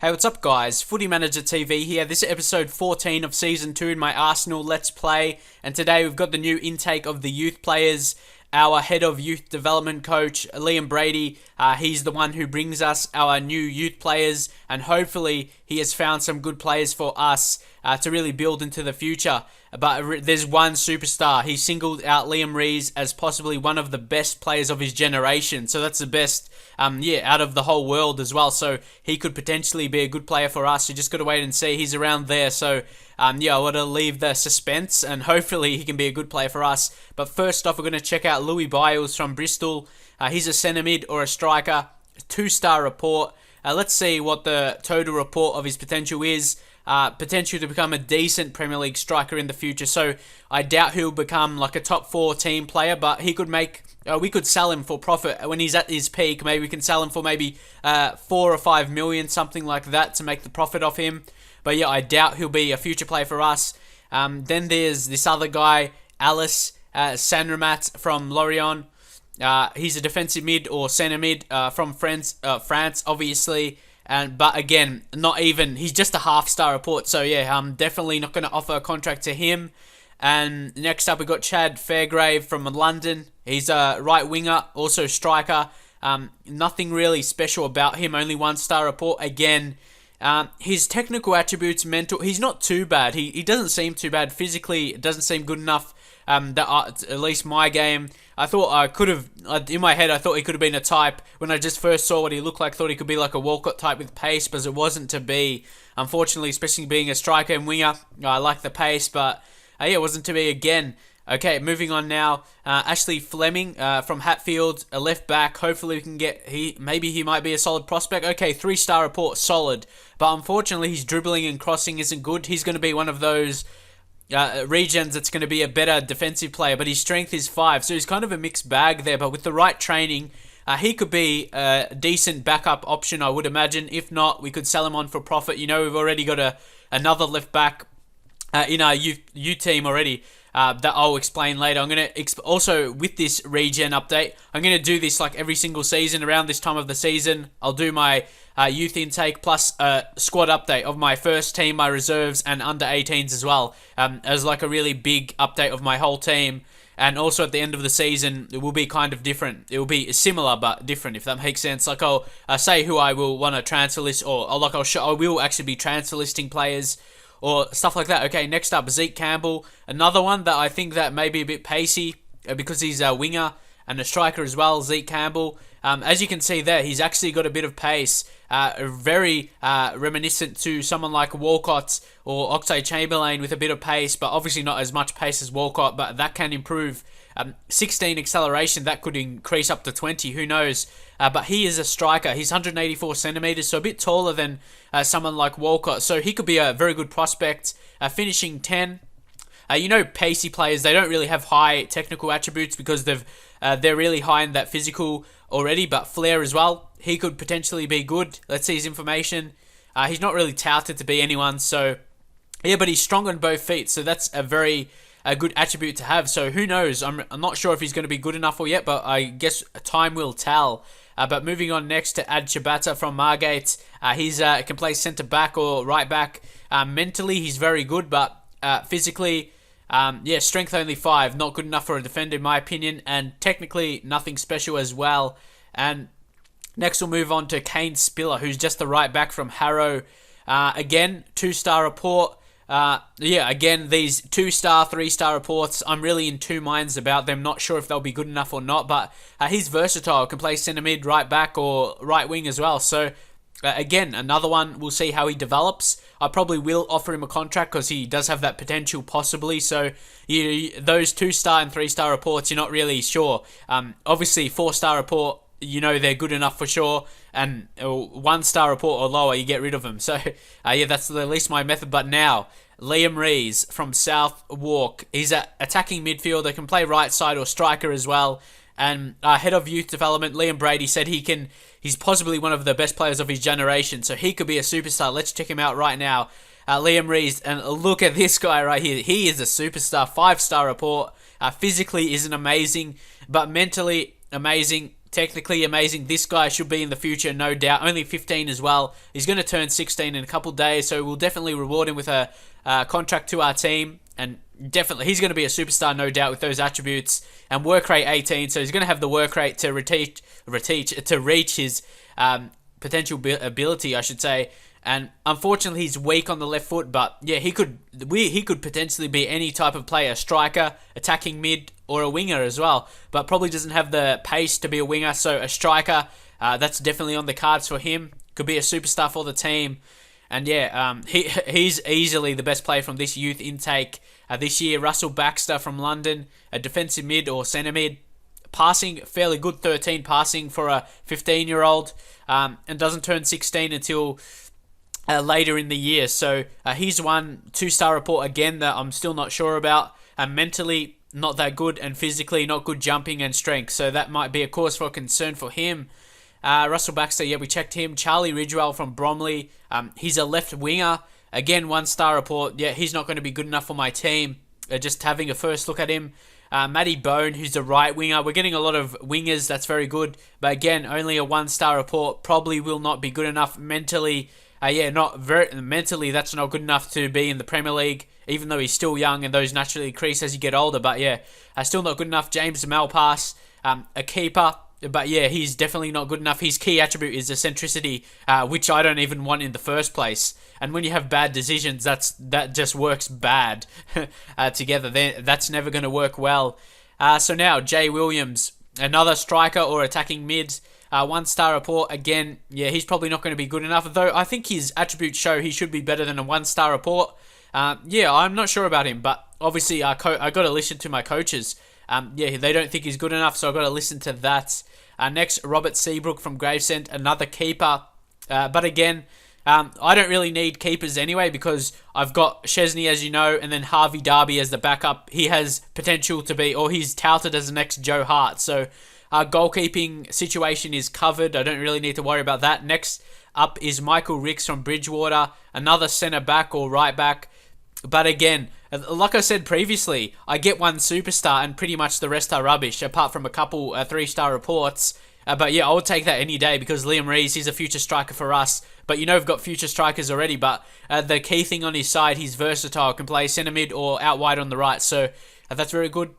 Hey, what's up guys? Footy Manager TV here. This is episode 14 of Season 2 in my Arsenal Let's Play. And today we've got the new intake of the youth players. Our head of youth development coach, Liam Brady, he's the one who brings us our new youth players. And hopefully he has found some good players for us to really build into the future. But there's one superstar. He singled out Liam Rees as possibly one of the best players of his generation. So that's the best, out of the whole world as well. So he could potentially be a good player for us. You just got to wait and see. He's around there. So, I want to leave the suspense and hopefully he can be a good player for us. But first off, we're going to check out Louis Biles from Bristol. He's a centre mid or a striker. 2-star report. Let's see what the total report of his potential is. Potential to become a decent Premier League striker in the future. So I doubt he'll become like a top 4 team player, but he could make. We could sell him for profit when he's at his peak. Maybe we can sell him for maybe 4 or 5 million, something like that, to make the profit off him. But yeah, I doubt he'll be a future player for us. Then there's this other guy, Alice Sanramat from Lorient. He's a defensive mid or centre mid from France, obviously. But again, not even. He's just a half-star report. So yeah, I'm definitely not going to offer a contract to him. And next up, we got Chad Fairgrave from London. He's a right winger, also striker. Nothing really special about him. Only 1-star report. Again, his technical attributes, mental. He's not too bad. He doesn't seem too bad physically. It doesn't seem good enough. At least my game. I thought I could have, in my head, I thought he could have been a type. When I just first saw what he looked like, thought he could be like a Walcott type with pace, but it wasn't to be. Unfortunately, especially being a striker and winger, I like the pace, but it wasn't to be again. Okay, moving on now. Ashley Fleming from Hatfield, a left back. Hopefully we can get, maybe he might be a solid prospect. Okay, 3-star report, solid. But unfortunately, his dribbling and crossing isn't good. He's going to be one of those regions that's going to be a better defensive player, but his strength is 5, so he's kind of a mixed bag there. But with the right training, he could be a decent backup option, I would imagine. If not, we could sell him on for profit. We've already got another left back in our youth team already. That I'll explain later. I'm going to also, with this regen update, I'm going to do this like every single season around this time of the season. I'll do my youth intake plus squad update of my first team, my reserves, and under 18s as well, as like a really big update of my whole team. And also at the end of the season, it will be kind of different. It will be similar but different, if that makes sense. Like I'll say who I will want to transfer list, or I will actually be transfer listing players, or stuff like that. Okay, next up, Zeke Campbell. Another one that I think that may be a bit pacey because he's a winger and a striker as well, Zeke Campbell. As you can see there, he's actually got a bit of pace. Very reminiscent to someone like Walcott or Oxlade-Chamberlain with a bit of pace, but obviously not as much pace as Walcott, but that can improve. 16 acceleration, that could increase up to 20, who knows. But he is a striker. He's 184 centimeters, so a bit taller than someone like Walcott. So he could be a very good prospect. Finishing 10. Pacey players, they don't really have high technical attributes because they're really high in that physical already. But Flair as well, he could potentially be good. Let's see his information. He's not really touted to be anyone, so yeah, but he's strong on both feet, so that's a very good attribute to have. So who knows? I'm not sure if he's going to be good enough or yet, but I guess time will tell. But moving on next to Ad Chabata from Margate. He's can play centre back or right back. Mentally, he's very good, but physically, strength only 5, not good enough for a defender in my opinion, and technically nothing special as well. And next we'll move on to Kane Spiller, who's just the right back from Harrow. Again, 2-star report. Again, these 2-star, 3-star reports, I'm really in two minds about them. Not sure if they'll be good enough or not, but he's versatile. Can play centre mid, right back, or right wing as well. So again, another one. We'll see how he develops. I probably will offer him a contract because he does have that potential possibly. So those 2-star and 3-star reports, you're not really sure. Obviously, 4-star report, they're good enough for sure, and 1-star report or lower, you get rid of them. So that's at least my method. But now, Liam Rees from South Walk. He's an attacking midfielder, can play right side or striker as well. And head of youth development, Liam Brady, said he's possibly one of the best players of his generation, so he could be a superstar. Let's check him out right now. Liam Rees, and look at this guy right here. He is a superstar. 5-star report. Physically isn't amazing, but mentally amazing. technically amazing. This guy should be in the future, no doubt. Only 15 as well. He's going to turn 16 in a couple days, so we'll definitely reward him with a contract to our team. And definitely, he's going to be a superstar, no doubt, with those attributes. And work rate 18, so he's going to have the work rate to reach his potential ability, I should say. And unfortunately, he's weak on the left foot. But yeah, he could potentially be any type of player: striker, attacking mid, or a winger as well. But probably doesn't have the pace to be a winger. So a striker, that's definitely on the cards for him. Could be a superstar for the team. And yeah, he's easily the best player from this youth intake this year. Russell Baxter from London, a defensive mid or centre mid. Passing, fairly good, 13 passing for a 15-year-old, and doesn't turn 16 until later in the year. So he's one 2-star report again that I'm still not sure about. Mentally, not that good, and physically, not good jumping and strength. So that might be a cause for concern for him. Russell Baxter, yeah, we checked him. Charlie Ridgewell from Bromley, he's a left winger. Again, 1-star report. Yeah, he's not going to be good enough for my team. Just having a first look at him. Matty Bone, who's the right winger. We're getting a lot of wingers. That's very good. But again, only a 1-star report. Probably will not be good enough mentally. Mentally, that's not good enough to be in the Premier League, even though he's still young and those naturally increase as you get older. But yeah, still not good enough. James Malpass, a keeper. But yeah, he's definitely not good enough. His key attribute is eccentricity, which I don't even want in the first place. And when you have bad decisions, that just works bad together. That's never going to work well. So now, Jay Williams, another striker or attacking mid, 1-star report. Again, yeah, he's probably not going to be good enough. Though I think his attributes show he should be better than a 1-star report. Yeah, I'm not sure about him, but obviously I got to listen to my coaches. Yeah, they don't think he's good enough, so I've got to listen to that. Next, Robert Seabrook from Gravesend, another keeper. But again, I don't really need keepers anyway because I've got Chesney, as you know, and then Harvey Darby as the backup. He has potential to be, or he's touted as the next Joe Hart. So our goalkeeping situation is covered. I don't really need to worry about that. Next up is Michael Ricks from Bridgewater, another centre back or right back. But again, like I said previously, I get one superstar and pretty much the rest are rubbish, apart from a couple 3-star reports. But yeah, I would take that any day because Liam Rees, he's a future striker for us. But you know we've got future strikers already. But the key thing on his side, he's versatile, can play centre mid or out wide on the right. So that's very good.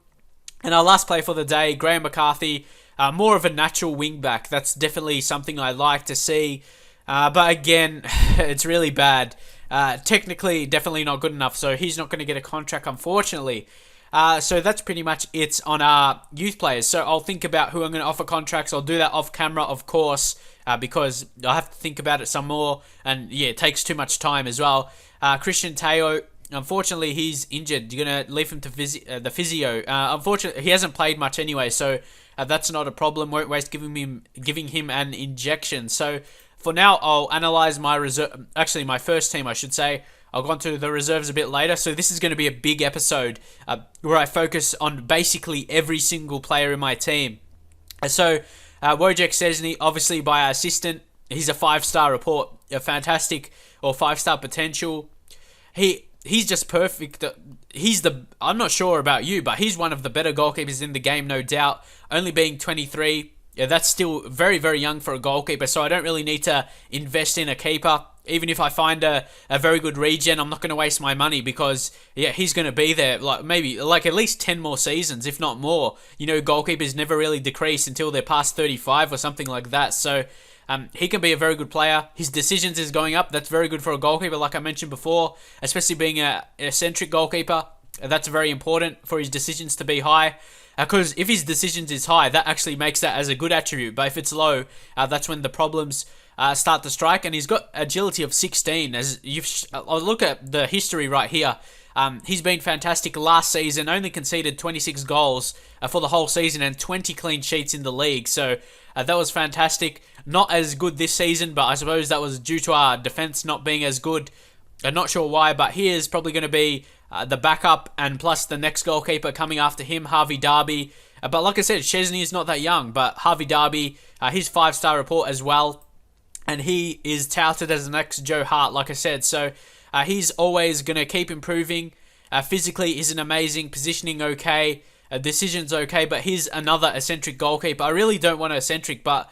And our last play for the day, Graham McCarthy, more of a natural wingback. That's definitely something I like to see. But again, it's really bad. Technically, definitely not good enough, so he's not going to get a contract, unfortunately. So that's pretty much it on our youth players. So I'll think about who I'm going to offer contracts. I'll do that off camera, of course, because I have to think about it some more, and yeah, it takes too much time as well. Christian Teo, unfortunately, he's injured. You're going to leave him to the physio. Unfortunately, he hasn't played much anyway, so that's not a problem. Won't waste giving him an injection. So for now, I'll analyze my reserve. Actually, my first team, I should say. I'll go on to the reserves a bit later. So this is going to be a big episode where I focus on basically every single player in my team. So Wojciech Szczesny, obviously by our assistant, he's a 5-star report, a fantastic or 5-star potential. He's just perfect. I'm not sure about you, but he's one of the better goalkeepers in the game, no doubt. Only being 23. Yeah, that's still very, very young for a goalkeeper, so I don't really need to invest in a keeper. Even if I find a very good regen, I'm not going to waste my money because, yeah, he's going to be there maybe at least 10 more seasons, if not more. You know, goalkeepers never really decrease until they're past 35 or something like that, so he can be a very good player. His decisions is going up. That's very good for a goalkeeper, like I mentioned before, especially being an eccentric goalkeeper. That's very important for his decisions to be high. Because if his decisions is high, that actually makes that as a good attribute. But if it's low, that's when the problems start to strike. And he's got agility of 16. As I'll look at the history right here. He's been fantastic last season. Only conceded 26 goals for the whole season and 20 clean sheets in the league. So that was fantastic. Not as good this season, but I suppose that was due to our defense not being as good. I'm not sure why, but he is probably going to be the backup, and plus the next goalkeeper coming after him, Harvey Darby. But like I said, Chesney is not that young, but Harvey Darby, he's 5-star report as well, and he is touted as the next Joe Hart, like I said. So he's always going to keep improving. Physically isn't amazing, positioning okay. decision's okay, but he's another eccentric goalkeeper. I really don't want an eccentric, but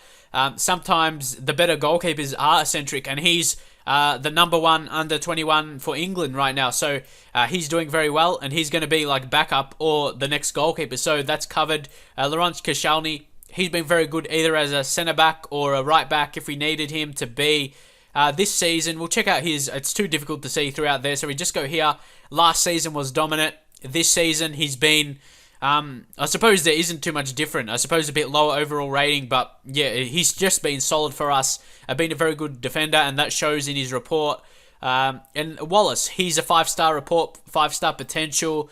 sometimes the better goalkeepers are eccentric, and he's the number one under 21 for England right now. So he's doing very well, and he's going to be like backup or the next goalkeeper. So that's covered. Laurent Koscielny, he's been very good either as a centre-back or a right-back if we needed him to be. This season, we'll check out his... It's too difficult to see throughout there, so we just go here. Last season was dominant. This season, he's been... I suppose there isn't too much different. I suppose a bit lower overall rating, but yeah, he's just been solid for us. Been a very good defender, and that shows in his report. And Wallace, he's a 5-star report, 5-star potential,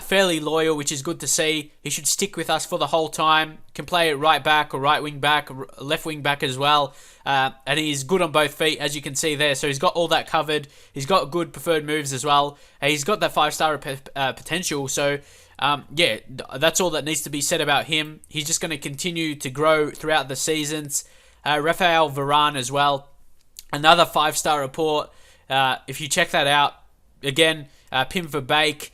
fairly loyal, which is good to see. He should stick with us for the whole time. Can play at right back or right wing back, left wing back as well. And he's good on both feet, as you can see there. So he's got all that covered. He's got good preferred moves as well. He's got that 5-star potential. So yeah, that's all that needs to be said about him. He's just going to continue to grow throughout the seasons. Rafael Varane as well. Another 5-star report. If you check that out, again, Pim Verbeek,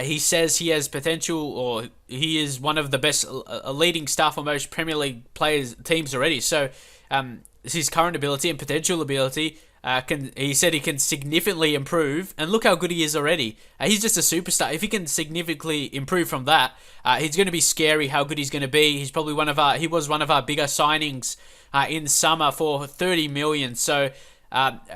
he says he has potential, or he is one of the best leading staff for most Premier League teams already. So his current ability and potential ability, he said he can significantly improve, and look how good he is already. He's just a superstar. If he can significantly improve from that, he's going to be scary how good he's going to be. He's probably he was one of our bigger signings in summer for 30 million. So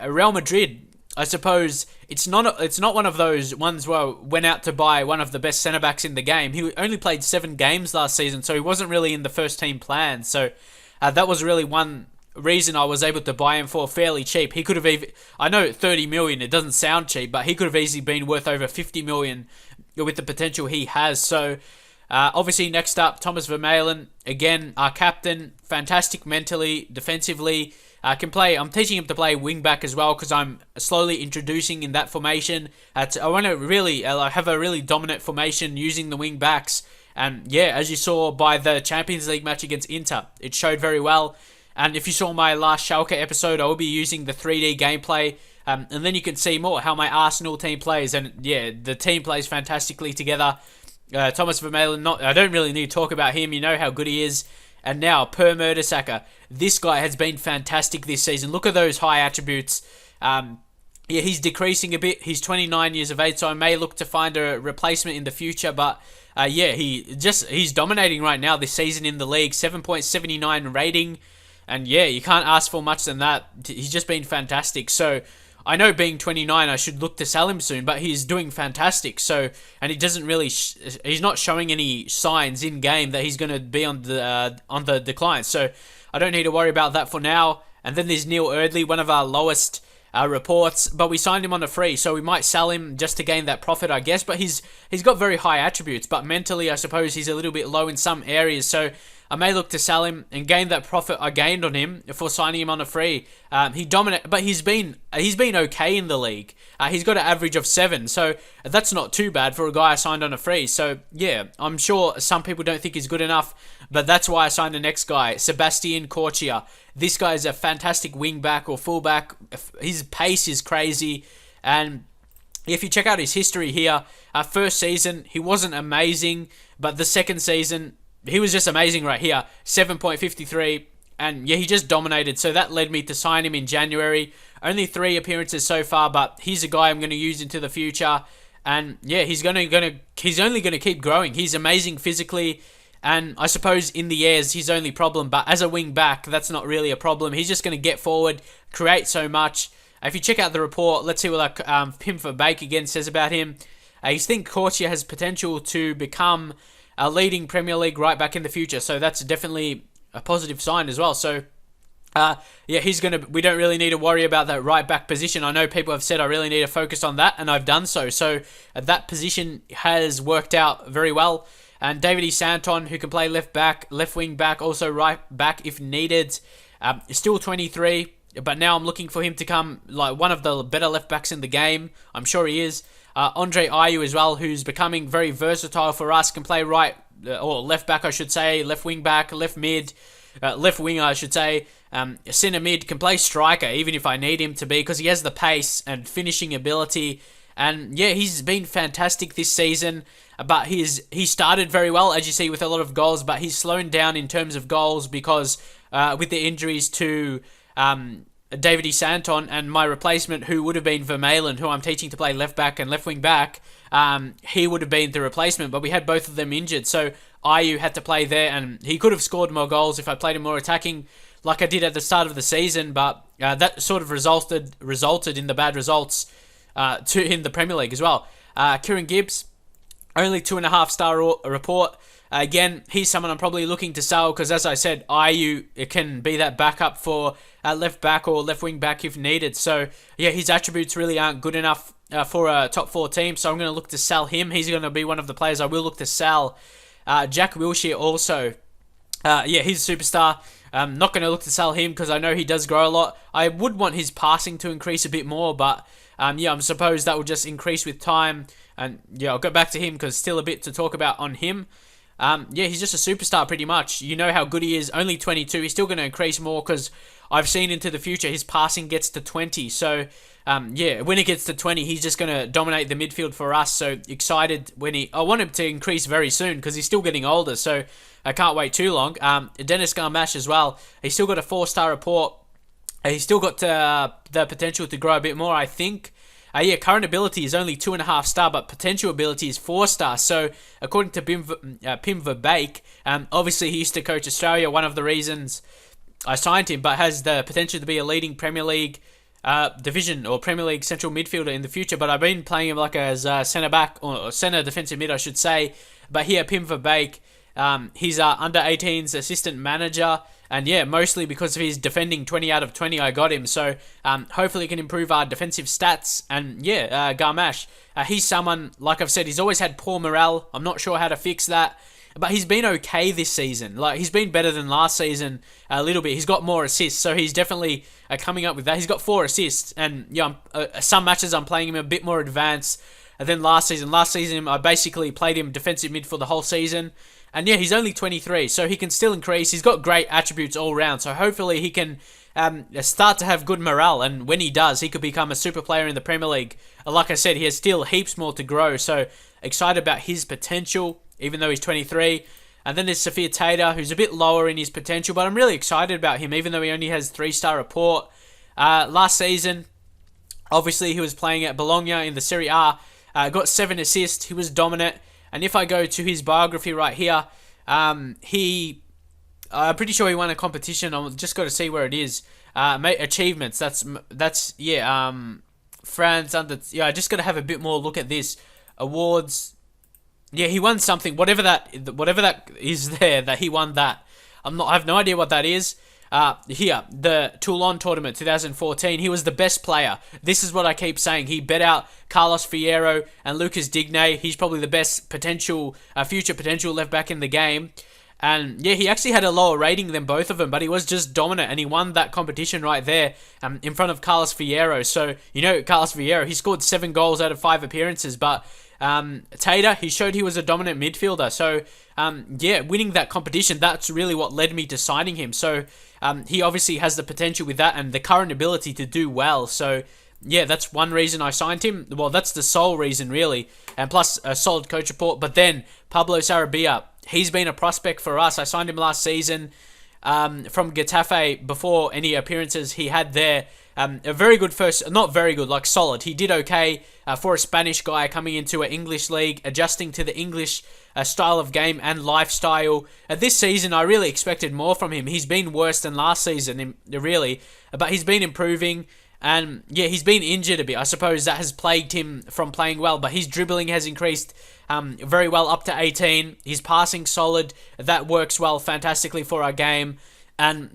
Real Madrid, I suppose it's not one of those ones where I went out to buy one of the best centre backs in the game. He only played 7 games last season, so he wasn't really in the first team plan. So that was really one reason I was able to buy him for fairly cheap. He could have even, I know 30 million, it doesn't sound cheap, but he could have easily been worth over 50 million with the potential he has. So obviously next up, Thomas Vermaelen, again, our captain, fantastic mentally, defensively. Can play. I'm teaching him to play wing back as well, because I'm slowly introducing in that formation. I want to really have a really dominant formation using the wing backs. And yeah, as you saw by the Champions League match against Inter, it showed very well. And if you saw my last Schalke episode, I will be using the 3D gameplay. And then you can see more how my Arsenal team plays. And yeah, the team plays fantastically together. Thomas Vermaelen, I don't really need to talk about him. You know how good he is. And now, Per Mertesacker. This guy has been fantastic this season. Look at those high attributes. Yeah, he's decreasing a bit. He's 29 years of age, so I may look to find a replacement in the future. But yeah, he's dominating right now this season in the league. 7.79 rating. And yeah, you can't ask for much than that. He's just been fantastic. So I know being 29, I should look to sell him soon, but he's doing fantastic. So, and he doesn't really, he's not showing any signs in game that he's going to be on the decline. So I don't need to worry about that for now. And then there's Neil Erdley, one of our lowest reports, but we signed him on a free, so we might sell him just to gain that profit, I guess. But he's got very high attributes, but mentally, I suppose he's a little bit low in some areas. So I may look to sell him and gain that profit I gained on him for signing him on a free. He dominated, but he's been okay in the league. He's got an average of 7, so that's not too bad for a guy I signed on a free. So yeah, I'm sure some people don't think he's good enough, but that's why I signed the next guy, Sebastian Corchia. This guy is a fantastic wingback or fullback. His pace is crazy, and if you check out his history here, first season he wasn't amazing, but the second season he was just amazing right here. 7.53, and yeah, he just dominated. So that led me to sign him in January. Only 3 appearances so far, but he's a guy I'm going to use into the future. And yeah, he's only going to keep growing. He's amazing physically, and I suppose in the air is his only problem. But as a wing back, that's not really a problem. He's just going to get forward, create so much. If you check out the report, let's see what Pim Verbeek again says about him. He thinks Corchia has potential to become a leading Premier League right back in the future, so that's definitely a positive sign as well. So yeah, we don't really need to worry about that right back position. I know people have said I really need to focus on that, and I've done so. So that position has worked out very well. And David E. Santon, who can play left back, left wing back, also right back if needed, is still 23, but now I'm looking for him to come like one of the better left backs in the game. I'm sure he is. Andre Ayew as well, who's becoming very versatile for us, can play right or left back, I should say, left wing back, left mid, left winger, I should say. Centre mid, can play striker even if I need him to be, because he has the pace and finishing ability. And yeah, he's been fantastic this season. but he started very well, as you see, with a lot of goals, but he's slowing down in terms of goals because with the injuries to David E. Santon and my replacement, who would have been Vermaelen, who I'm teaching to play left back and left wing back, he would have been the replacement, but we had both of them injured, so Ayew had to play there, and he could have scored more goals if I played him more attacking, like I did at the start of the season, but that sort of resulted in the bad results in the Premier League as well. Kieran Gibbs, only 2.5-star report. Again, he's someone I'm probably looking to sell because, as I said, Ayew can be that backup for left back or left wing back if needed. So, yeah, his attributes really aren't good enough for a top 4 team, so I'm going to look to sell him. He's going to be one of the players I will look to sell. Jack Wilshere also. He's a superstar. I'm not going to look to sell him because I know he does grow a lot. I would want his passing to increase a bit more, but I suppose that will just increase with time. And I'll go back to him because still a bit to talk about on him. He's just a superstar pretty much. You know how good he is. Only 22. He's still going to increase more because I've seen into the future his passing gets to 20. So, when it gets to 20, he's just going to dominate the midfield for us. So excited I want him to increase very soon because he's still getting older. So I can't wait too long. Dennis Garmash as well. He's still got a 4-star report. He's still got the potential to grow a bit more, I think. Current ability is only 2.5-star, but potential ability is 4-star. So, according to Pim Verbeek, obviously he used to coach Australia, one of the reasons I signed him, but has the potential to be a leading Premier League division or Premier League central midfielder in the future. But I've been playing him like as centre-back, or centre defensive mid, I should say. But here, Pim Verbeek, he's under-18s assistant manager. And mostly because of his defending 20 out of 20, I got him. So hopefully he can improve our defensive stats. And Garmash, he's someone, like I've said, he's always had poor morale. I'm not sure how to fix that. But he's been okay this season. Like, he's been better than last season a little bit. He's got more assists, so he's definitely coming up with that. He's got 4 assists. And some matches I'm playing him a bit more advanced than last season. Last season, I basically played him defensive mid for the whole season. And he's only 23, so he can still increase. He's got great attributes all round, so hopefully he can start to have good morale, and when he does, he could become a super player in the Premier League. Like I said, he has still heaps more to grow, so excited about his potential, even though he's 23. And then there's Sophia Taylor, who's a bit lower in his potential, but I'm really excited about him, even though he only has 3-star report. Last season, obviously he was playing at Bologna in the Serie A, got 7 assists, he was dominant. And if I go to his biography right here, I'm pretty sure he won a competition. I've just got to see where it is. Achievements. That's France under. I just got to have a bit more look at this. Awards. He won something. Whatever that is there, that he won that. I have no idea what that is. Here, the Toulon tournament 2014, he was the best player. This is what I keep saying. He bet out Carlos Fierro and Lucas Digne. He's probably the best future potential left back in the game. And he actually had a lower rating than both of them, but he was just dominant, and he won that competition right there in front of Carlos Fierro. So, Carlos Fierro, he scored 7 goals out of 5 appearances, but Taylor, he showed he was a dominant midfielder. So, winning that competition, that's really what led me to signing him. So, he obviously has the potential with that and the current ability to do well. So, that's one reason I signed him. Well, that's the sole reason, really. And plus, a solid coach report. But then, Pablo Sarabia, he's been a prospect for us. I signed him last season from Getafe before any appearances he had there. A very good not very good, like solid. He did okay for a Spanish guy coming into an English league, adjusting to the English style of game and lifestyle. This season, I really expected more from him. He's been worse than last season, really, but he's been improving. And he's been injured a bit. I suppose that has plagued him from playing well, but his dribbling has increased very well up to 18. His passing solid. That works well fantastically for our game. And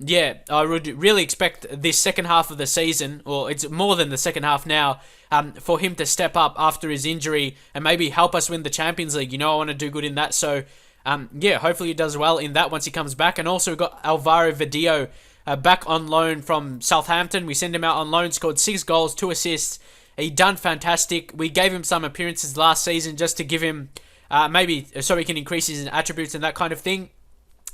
I would really expect this second half of the season, or it's more than the second half now, for him to step up after his injury and maybe help us win the Champions League. I want to do good in that. So, hopefully he does well in that once he comes back. And also we've got Alvaro Vidillo back on loan from Southampton. We sent him out on loan, scored 6 goals, 2 assists. He done fantastic. We gave him some appearances last season just to give him maybe so he can increase his attributes and that kind of thing.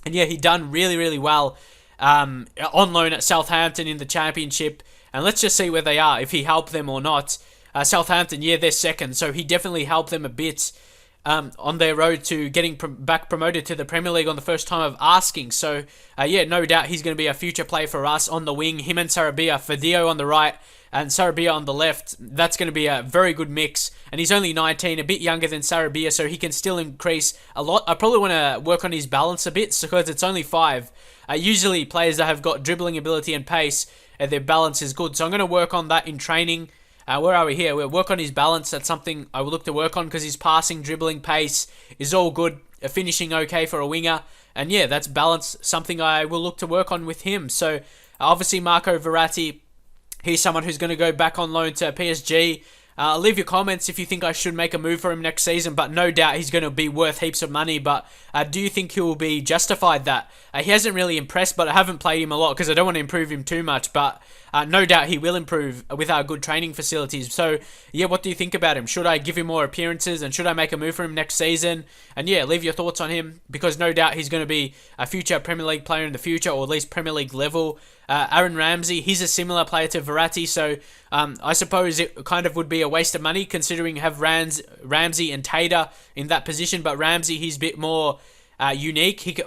And he done really, really well on loan at Southampton in the Championship. And let's just see where they are, if he helped them or not. Southampton, they're second, so he definitely helped them a bit. on their road to getting back promoted to the Premier League on the first time of asking. So, yeah, no doubt he's going to be a future player for us on the wing. Him and Sarabia, Fadillo on the right and Sarabia on the left. That's going to be a very good mix. And he's only 19, a bit younger than Sarabia, so he can still increase a lot. I probably want to work on his balance a bit because it's only 5. Usually players that have got dribbling ability and pace, their balance is good. So I'm going to work on that in training. Where are we here? We'll work on his balance. That's something I will look to work on because his passing, dribbling, pace is all good. Finishing okay for a winger. And yeah, that's balance, something I will look to work on with him. So obviously Marco Verratti, he's someone who's going to go back on loan to PSG. Leave your comments if you think I should make a move for him next season, but no doubt he's going to be worth heaps of money. But do you think he will be justified that? He hasn't really impressed, but I haven't played him a lot because I don't want to improve him too much. But no doubt he will improve with our good training facilities. So, yeah, what do you think about him? Should I give him more appearances and should I make a move for him next season? And yeah, leave your thoughts on him because no doubt he's going to be a future Premier League player in the future, or at least Premier League level. Aaron Ramsey, he's a similar player to Verratti, so I suppose it kind of would be a waste of money considering have Ramsey and Tater in that position, but Ramsey, he's a bit more unique, he can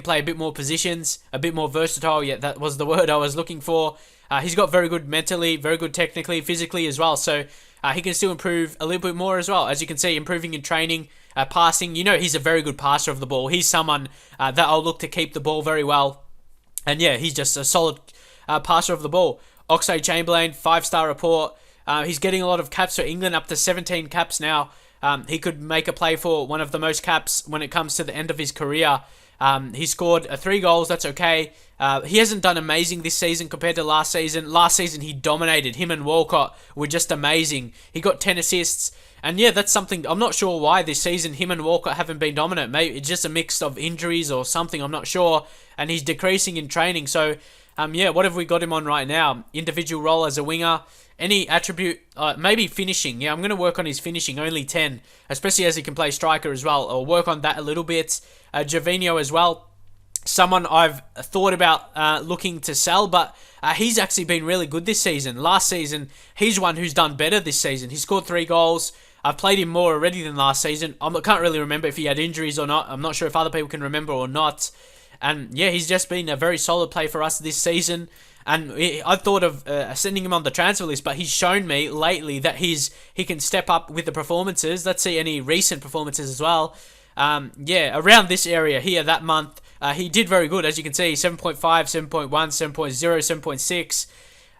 play a bit more positions, a bit more versatile. Yeah, that was the word I was looking for. He's got very good mentally, very good technically, physically as well, so he can still improve a little bit more as well. As you can see, improving in training, passing, he's a very good passer of the ball. He's someone that I'll look to keep the ball very well. And yeah, he's just a solid passer of the ball. Oxlade-Chamberlain, 5-star report. He's getting a lot of caps for England, up to 17 caps now. He could make a play for one of the most caps when it comes to the end of his career. He scored 3 goals, that's okay. He hasn't done amazing this season compared to last season. Last season he dominated. Him and Walcott were just amazing. He got 10 assists. And yeah, that's something, I'm not sure why this season him and Walcott haven't been dominant. Maybe it's just a mix of injuries or something, I'm not sure. And he's decreasing in training. So, yeah, what have we got him on right now? Individual role as a winger. Any attribute, maybe finishing. Yeah, I'm going to work on his finishing, only 10. Especially as he can play striker as well. I'll work on that a little bit. Gervinho as well. Someone I've thought about looking to sell, but he's actually been really good this season. Last season, he's one who's done better this season. He scored 3 goals. I've played him more already than last season. I can't really remember if he had injuries or not. I'm not sure if other people can remember or not. And yeah, he's just been a very solid play for us this season. And I thought of sending him on the transfer list, but he's shown me lately that he can step up with the performances. Let's see any recent performances as well. Yeah, around this area here that month, he did very good. As you can see, 7.5, 7.1, 7.0, 7.6.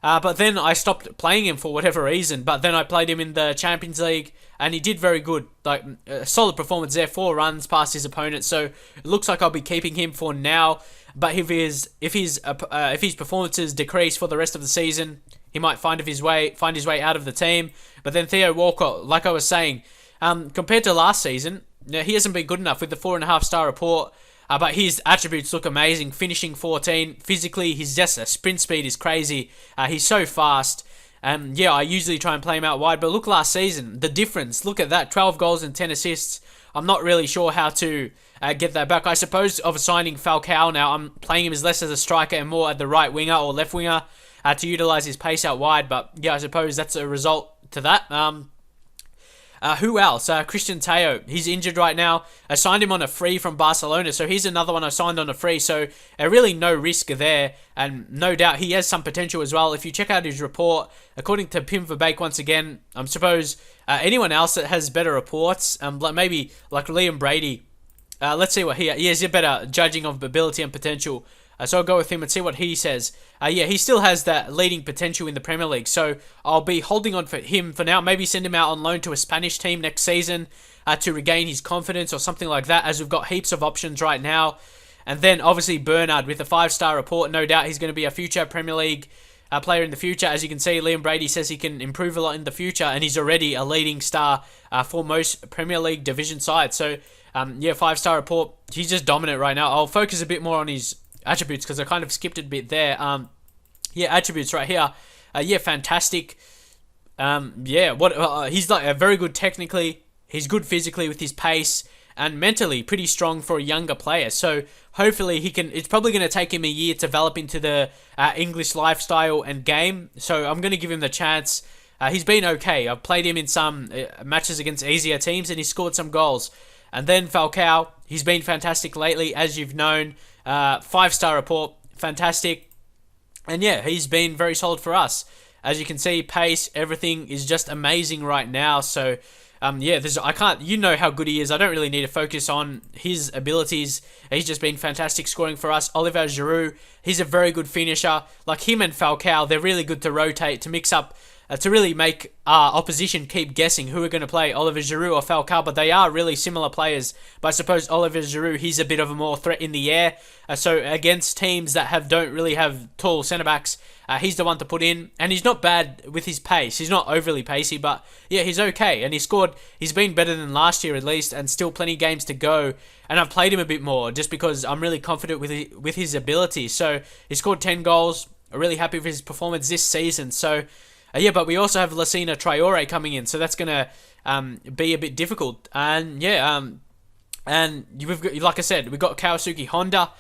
But then I stopped playing him for whatever reason. But then I played him in the Champions League, and he did very good. Like a solid performance there, 4 runs past his opponent. So it looks like I'll be keeping him for now. But if his performances decrease for the rest of the season, he might find his way out of the team. But then Theo Walcott, like I was saying, compared to last season, he hasn't been good enough with the 4.5-star report. But his attributes look amazing. Finishing 14. Physically, his sprint speed is crazy. He's so fast. Yeah, I usually try and play him out wide. But look last season, the difference. Look at that. 12 goals and 10 assists. I'm not really sure how to get that back. I suppose of signing Falcao now, I'm playing him as less as a striker and more at the right winger or left winger to utilise his pace out wide. But yeah, I suppose that's a result to that. Who else? Christian Teo. He's injured right now. I signed him on a free from Barcelona, so he's another one I signed on a free. So really no risk there, and no doubt he has some potential as well. If you check out his report, according to Pim Verbeek once again, I suppose anyone else that has better reports, maybe like Liam Brady. Let's see what he has a better judging of ability and potential. So I'll go with him and see what he says. Yeah, he still has that leading potential in the Premier League. So I'll be holding on for him for now. Maybe send him out on loan to a Spanish team next season to regain his confidence or something like that, as we've got heaps of options right now. And then obviously Bernard with a 5-star report. No doubt he's going to be a future Premier League player in the future. As you can see, Liam Brady says he can improve a lot in the future, and he's already a leading star for most Premier League division sides. So yeah, 5-star report. He's just dominant right now. I'll focus a bit more on his attributes because I kind of skipped it a bit there. Yeah, attributes right here. Yeah, fantastic. Yeah, he's like very good technically. He's good physically with his pace, and mentally pretty strong for a younger player. So hopefully he can. It's probably going to take him a year to develop into the English lifestyle and game. So I'm going to give him the chance. he's been okay. I've played him in some matches against easier teams, and he scored some goals. And then Falcao, he's been fantastic lately, as you've known. 5-star report, fantastic. And yeah, he's been very solid for us. As you can see, pace, everything is just amazing right now. So, yeah, you know how good he is. I don't really need to focus on his abilities. He's just been fantastic scoring for us. Oliver Giroud, he's a very good finisher. Like him and Falcao, they're really good to rotate, to mix up, to really make our opposition keep guessing who are going to play, Oliver Giroud or Falcao, but they are really similar players. But I suppose Oliver Giroud, he's a bit of a more threat in the air. So against teams that don't really have tall centre-backs, he's the one to put in. And he's not bad with his pace. He's not overly pacey, but yeah, he's okay. And he's been better than last year at least, and still plenty of games to go. And I've played him a bit more just because I'm really confident with his ability. So he scored 10 goals. I'm really happy with his performance this season. So yeah, but we also have Lassina Traore coming in, so that's going to be a bit difficult. And yeah, and we've got, like I said, we've got Kawasuki Honda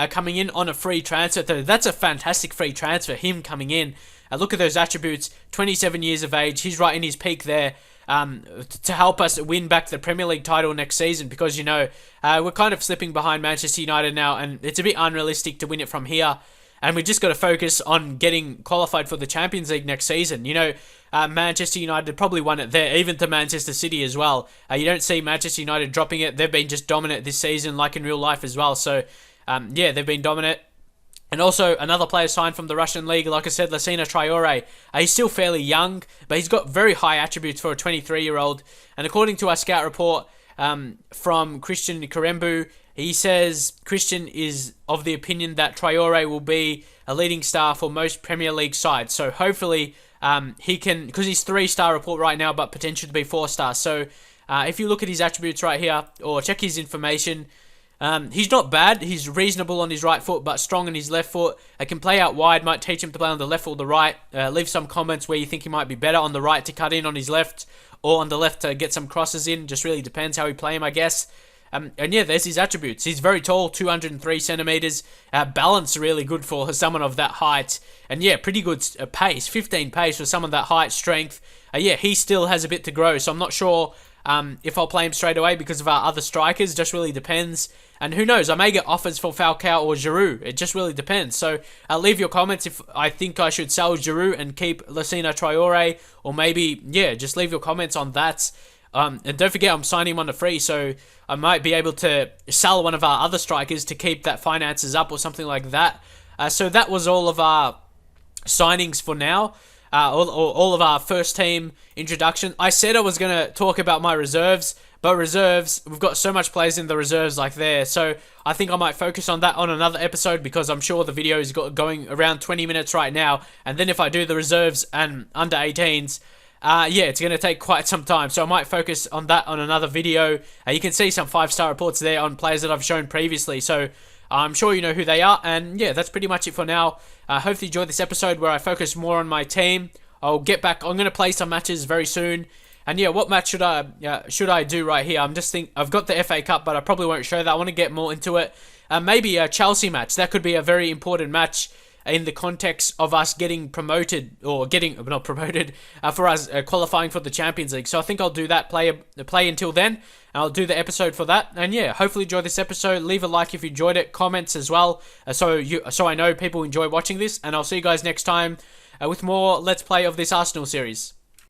coming in on a free transfer. That's a fantastic free transfer, him coming in. Look at those attributes, 27 years of age, he's right in his peak there. To help us win back the Premier League title next season, because, you know, we're kind of slipping behind Manchester United now, and it's a bit unrealistic to win it from here. And we just got to focus on getting qualified for the Champions League next season. You know, Manchester United probably won it there, even to Manchester City as well. You don't see Manchester United dropping it. They've been just dominant this season, like in real life as well. So, yeah, they've been dominant. And also, another player signed from the Russian league, like I said, Lassina Traore. He's still fairly young, but he's got very high attributes for a 23-year-old. And according to our scout report from Christian Karembu, he says Christian is of the opinion that Traore will be a leading star for most Premier League sides. So hopefully he can, because he's 3-star report right now, but potential to be 4-star. So if you look at his attributes right here, or check his information, he's not bad. He's reasonable on his right foot, but strong on his left foot. Can play out wide, might teach him to play on the left or the right. Leave some comments where you think he might be better on the right to cut in on his left, or on the left to get some crosses in. Just really depends how we play him, I guess. And yeah, there's his attributes. He's very tall, 203 centimeters. Balance really good for someone of that height. And yeah, pretty good pace, 15 pace for someone that height, strength. Yeah, he still has a bit to grow, so I'm not sure if I'll play him straight away because of our other strikers. Just really depends. And who knows, I may get offers for Falcao or Giroud. It just really depends. So leave your comments if I think I should sell Giroud and keep Lassina Traore, or maybe, yeah, just leave your comments on that. And don't forget, I'm signing him on the free, so I might be able to sell one of our other strikers to keep that finances up or something like that. So that was all of our signings for now. All of our first team introduction. I said I was going to talk about my reserves, but reserves, we've got so much players in the reserves like there. So I think I might focus on that on another episode, because I'm sure the video is going around 20 minutes right now. And then if I do the reserves and under 18s, yeah, it's going to take quite some time, so I might focus on that on another video. You can see some 5-star reports there on players that I've shown previously, so I'm sure you know who they are. And yeah, that's pretty much it for now. Hopefully you enjoyed this episode where I focus more on my team. I'll get back. I'm going to play some matches very soon. And yeah, what match should I do right here? I've got the FA Cup, but I probably won't show that. I want to get more into it. Maybe a Chelsea match. That could be a very important match in the context of us getting promoted, or not promoted, for us qualifying for the Champions League. So I think I'll do that, play until then, and I'll do the episode for that. And yeah, hopefully enjoy this episode. Leave a like if you enjoyed it, comments as well, so I know people enjoy watching this. And I'll see you guys next time with more Let's Play of this Arsenal series.